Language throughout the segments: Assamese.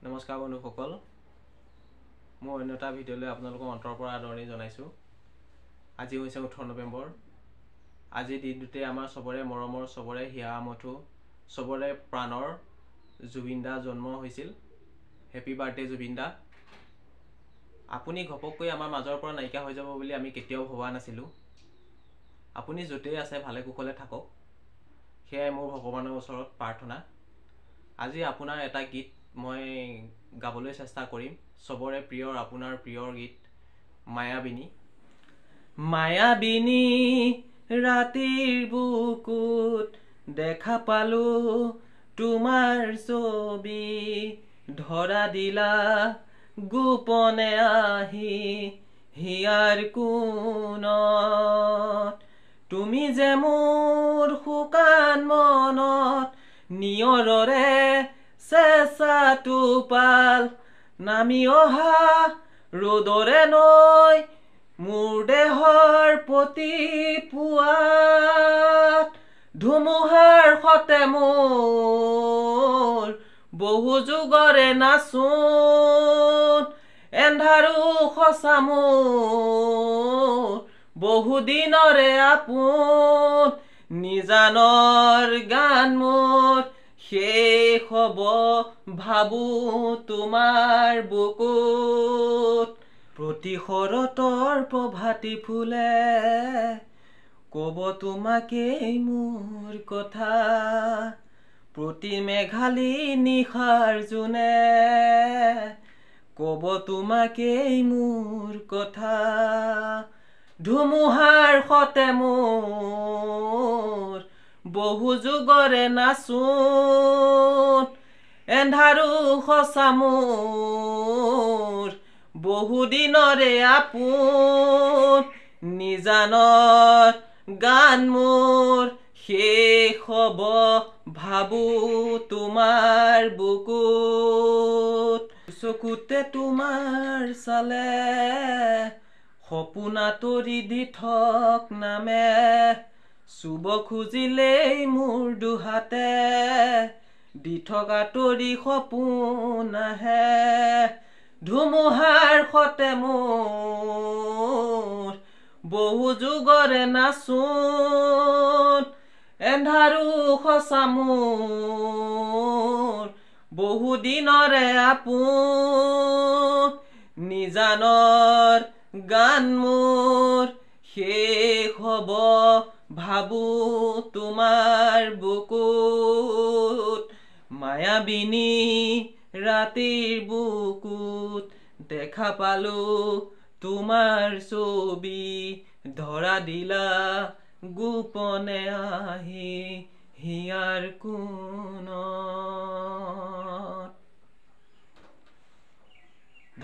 নমস্কাৰ বন্ধুসকল, মই অন্য এটা ভিডিঅ'লৈ আপোনালোকক অন্তৰৰ পৰা আদৰণি জনাইছোঁ। আজি হৈছে 18 নৱেম্বৰ। আজিৰ দিনটোতে আমাৰ চবৰে মৰমৰ, চবৰে হিয়া আমঠু, চবৰে প্ৰাণৰ জুবিন দা জন্ম হৈছিল। হেপী বাৰ্থডে জুবিন দা। আপুনি ঘপককৈ আমাৰ মাজৰ পৰা নাইকিয়া হৈ যাব বুলি আমি কেতিয়াও ভবা নাছিলোঁ। আপুনি য'তেই আছে ভালে কুশলে থাকক, সেয়াই মোৰ ভগৱানৰ ওচৰত প্ৰাৰ্থনা। আজি আপোনাৰ এটা গীত মই গাবলৈ চেষ্টা কৰিম, চবৰে প্ৰিয়, আপোনাৰ প্ৰিয় গীত মায়াবিনী। মায়াবিনী ৰাতিৰ বুকুত দেখা পালো তোমাৰ ছবি, ধৰা দিলা গোপনে আহি হিয়াৰ কোণত। তুমি যে মোৰ শুকান মনত নিয়ৰৰে চেঁচা টোপাল, নামি অহা ৰ'দৰে নৈ মোৰ দেহৰ প্ৰতি পুৱাত। ধুমুহাৰ সতে মোৰ বহু যুগৰে নাচোন, এন্ধাৰো সঁচা মোৰ বহু দিনৰে আপোন। নিজানৰ গান মোৰ শেষ হ'ব ভাবো তোমাৰ বুকুত। প্ৰতি শৰতৰ প্ৰভাতী ফুলে ক'ব তোমাকেই মোৰ কথা, প্ৰতি মেঘালী নিশাৰ জোনে ক'ব তোমাকেই মোৰ কথা। ধুমুহাৰ সতে মোৰ বহু যুগৰে নাচোন, এন্ধাৰো সঁচা মোৰ বহু দিনৰে আপোন। নিজানৰ গান মোৰ শেষ হ'ব ভাবো তোমাৰ বুকুত। চকুতে তোমাৰ চালে সপোন আঁতৰি দি থক নামে, চুব খুজিলেই মোৰ দুহাতে দি থক আঁতৰি সপোন আহে। ধুমুহাৰ সতে মোৰ বহু যুগৰে নাচোন, এন্ধাৰো সঁচা মোৰ বহু দিনৰে আপোন। নিজানৰ গান মোৰ শেষ হ'ব ভাবো তোমাৰ বুকুত। মায়াবিনী ৰাতিৰ বুকুত দেখা পালো তোমাৰ ছবি, ধৰা দিলা গোপনে আহি হিয়াৰ কোণত।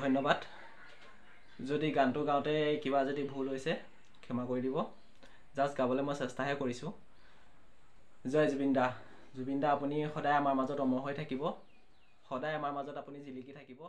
ধন্যবাদ। যদি গানটো গাওঁতে কিবা যদি ভুল হৈছে ক্ষমা কৰি দিব। জাষ্ট গাবলৈ মই চেষ্টাহে কৰিছোঁ। জয় জুবিন দা। জুবিন দা, আপুনি সদায় আমাৰ মাজত অমৰ হৈ থাকিব, সদায় আমাৰ মাজত আপুনি জিলিকি থাকিব।